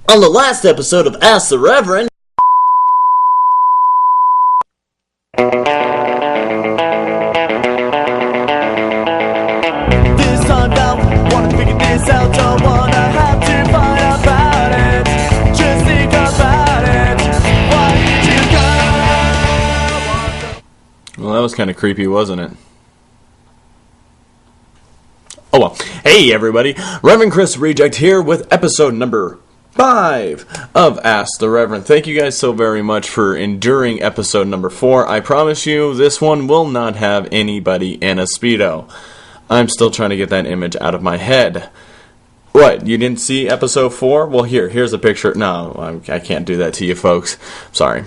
On the last episode of Ask the Reverend... This time down, wanna figure this out, don't wanna have to fight about it. Just think about it. Why did you go? Well, that was kind of creepy, wasn't it? Oh well. Hey everybody, Reverend Chris Reject here with episode number 5 of Ask the Reverend. Thank you guys so very much for enduring episode number 4. I promise you, this one will not have anybody in a Speedo. I'm still trying to get that image out of my head. What, you didn't see episode 4? Well, here's a picture. No, I can't do that to you folks. Sorry.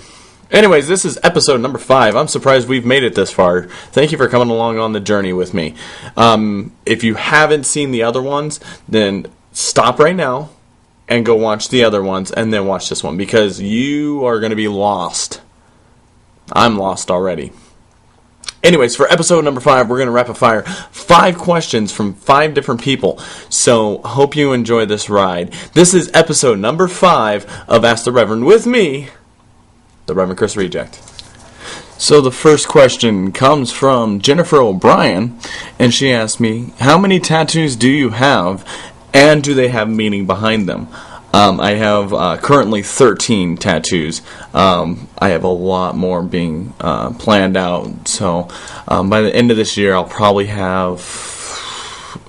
Anyways, this is episode number 5. I'm surprised we've made it this far. Thank you for coming along on the journey with me. If you haven't seen the other ones, then stop right now and go watch the other ones and then watch this one, because you are going to be lost. I'm lost already. Anyways, for episode number 5, we're going to rapid fire 5 questions from 5 different people. So, hope you enjoy this ride. This is episode number 5 of Ask the Reverend with me, the Reverend Chris Reject. So the first question comes from Jennifer O'Brien, and she asked me, how many tattoos do you have, and do they have meaning behind them? I have currently 13 tattoos. I have a lot more being planned out. So by the end of this year, I'll probably have,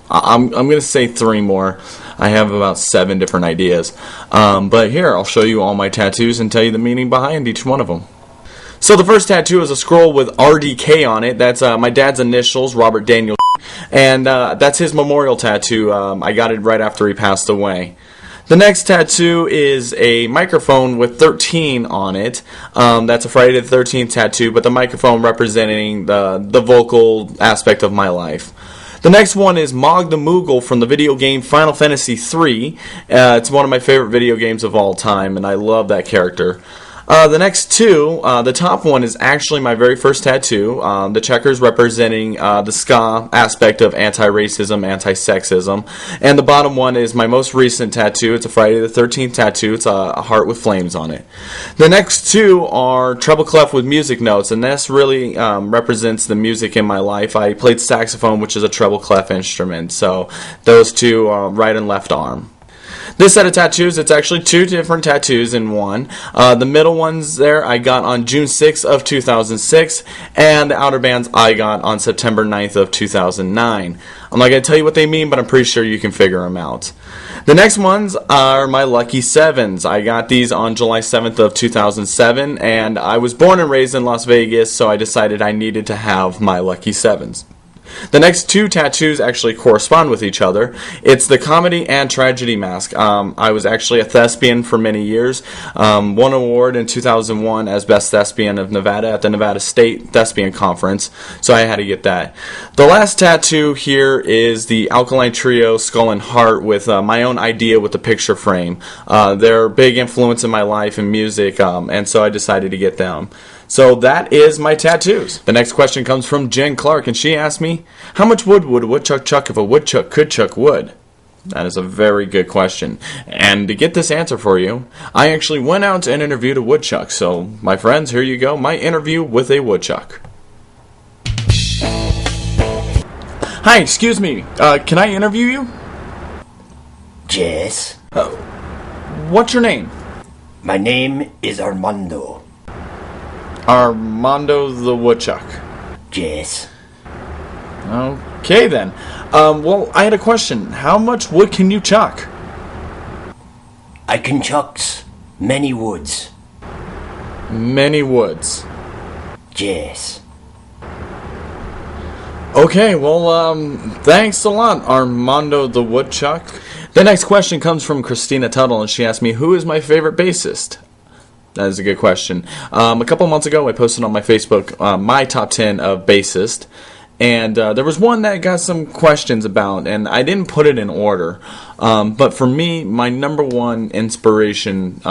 I'm going to say 3 more. I have about 7 different ideas. But here, I'll show you all my tattoos and tell you the meaning behind each one of them. So the first tattoo is a scroll with RDK on it. That's my dad's initials, Robert Daniel. And that's his memorial tattoo. I got it right after he passed away. The next tattoo is a microphone with 13 on it. That's a Friday the 13th tattoo, but the microphone representing the vocal aspect of my life. The next one is Mog the Moogle from the video game Final Fantasy III. It's one of my favorite video games of all time, and I love that character. The next 2, the top one is actually my very first tattoo. The checkers representing the ska aspect of anti-racism, anti-sexism. And the bottom one is my most recent tattoo. It's a Friday the 13th tattoo. It's a heart with flames on it. The next 2 are treble clef with music notes, and this really represents the music in my life. I played saxophone, which is a treble clef instrument. So those 2 are right and left arm. This set of tattoos, it's actually 2 different tattoos in one. The middle ones there I got on June 6th of 2006, and the outer bands I got on September 9th of 2009. I'm not going to tell you what they mean, but I'm pretty sure you can figure them out. The next ones are my lucky 7s. I got these on July 7th of 2007, and I was born and raised in Las Vegas, so I decided I needed to have my lucky 7s. The next 2 tattoos actually correspond with each other. It's the comedy and tragedy mask. I was actually a thespian for many years. Won an award in 2001 as Best Thespian of Nevada at the Nevada State Thespian Conference, so I had to get that. The last tattoo here is the Alkaline Trio Skull and Heart with my own idea with the picture frame. They're a big influence in my life and music, and so I decided to get them. So that is my tattoos. The next question comes from Jen Clark, and she asked me, how much wood would a woodchuck chuck if a woodchuck could chuck wood? That is a very good question. And to get this answer for you, I actually went out and interviewed a woodchuck. So, my friends, here you go, my interview with a woodchuck. Hi, excuse me, can I interview you? Yes. What's your name? My name is Armando. Armando the Woodchuck. Yes. Okay then. Well, I had a question. How much wood can you chuck? I can chuck many woods. Many woods. Yes. Okay, well, thanks a lot, Armando the Woodchuck. The next question comes from Christina Tuttle, and she asked me, who is my favorite bassist? That is a good question. A couple months ago, I posted on my Facebook my top 10 of bassist, and there was one that got some questions about, and I didn't put it in order. But for me, my number 1 inspiration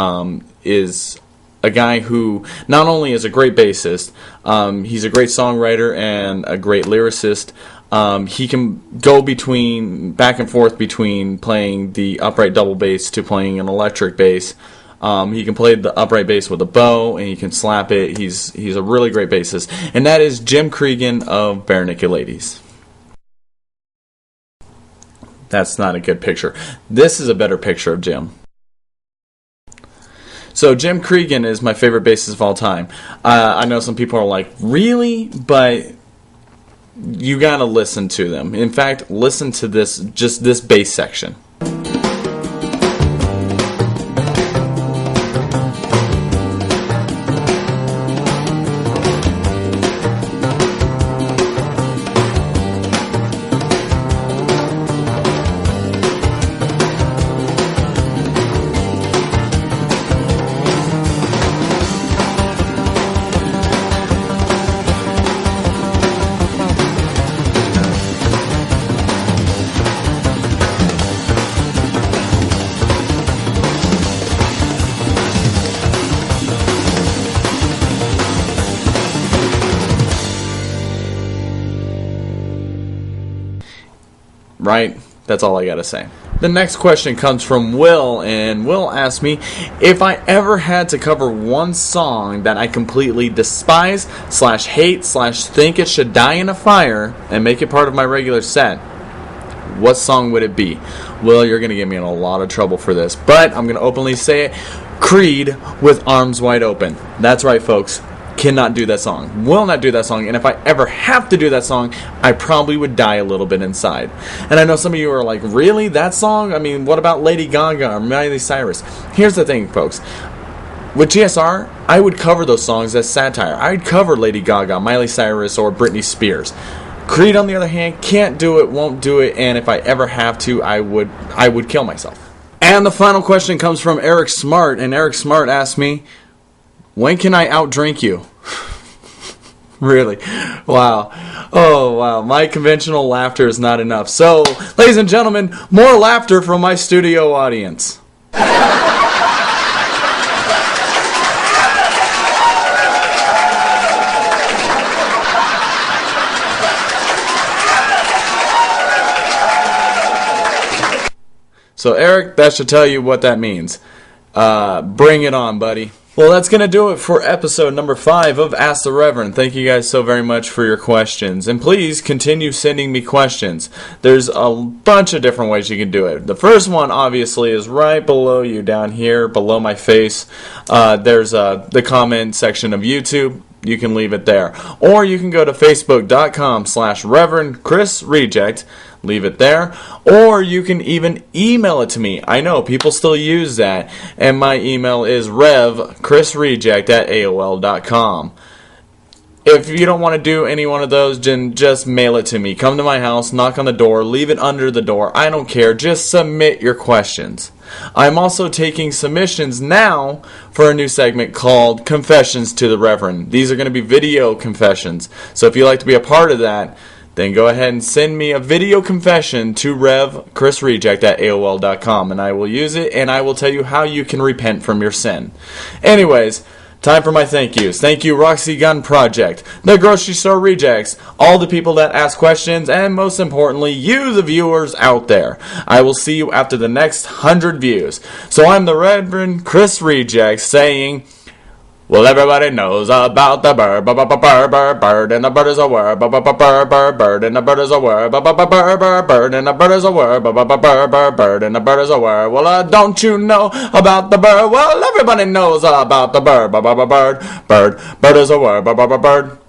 is a guy who not only is a great bassist, he's a great songwriter and a great lyricist. He can go back and forth between playing the upright double bass to playing an electric bass. He can play the upright bass with a bow, and he can slap it. He's a really great bassist. And that is Jim Cregan of Bare Naked Ladies. That's not a good picture. This is a better picture of Jim. So Jim Cregan is my favorite bassist of all time. I know some people are like, really? But you gotta listen to them. In fact, listen to this bass section. Right? That's all I gotta say. The next question comes from Will, and Will asked me if I ever had to cover one song that I completely despise / hate / think it should die in a fire and make it part of my regular set, what song would it be? Will, you're gonna get me in a lot of trouble for this, but I'm gonna openly say it. Creed with Arms Wide Open. That's right, folks. Cannot do that song. Will not do that song. And if I ever have to do that song, I probably would die a little bit inside. And I know some of you are like, really? That song? I mean, what about Lady Gaga or Miley Cyrus? Here's the thing, folks. With GSR, I would cover those songs as satire. I'd cover Lady Gaga, Miley Cyrus, or Britney Spears. Creed, on the other hand, can't do it, won't do it, and if I ever have to, I would kill myself. And the final question comes from Eric Smart, and Eric Smart asked me, when can I outdrink you? Really? Wow. Oh, wow. My conventional laughter is not enough. So, ladies and gentlemen, more laughter from my studio audience. So, Eric, that should tell you what that means. Bring it on, buddy. Well, that's going to do it for episode number 5 of Ask the Reverend. Thank you guys so very much for your questions. And please continue sending me questions. There's a bunch of different ways you can do it. The first one, obviously, is right below you down here, below my face. There's the comment section of YouTube. You can leave it there. Or you can go to facebook.com/Reverend Chris Reject. Leave it there. Or you can even email it to me. I know, people still use that. And my email is revchrisreject@aol.com. If you don't want to do any one of those, then just mail it to me. Come to my house, knock on the door, leave it under the door. I don't care. Just submit your questions. I'm also taking submissions now for a new segment called Confessions to the Reverend. These are going to be video confessions. So if you'd like to be a part of that, then go ahead and send me a video confession to revchrisreject@aol.com, and I will use it, and I will tell you how you can repent from your sin. Anyways, time for my thank yous. Thank you, Roxy Gun Project, the Grocery Store Rejects, all the people that ask questions, and most importantly, you, the viewers out there. I will see you after the next 100 views. So I'm the Reverend Chris Reject saying, well, everybody knows about the bird, bird, and the bird is a word, bird, and the bird is a word, bird, and the bird is a word, bird, and the bird is a word. Well, don't you know about the bird? Well, everybody knows about the bird, bird is a word, bird.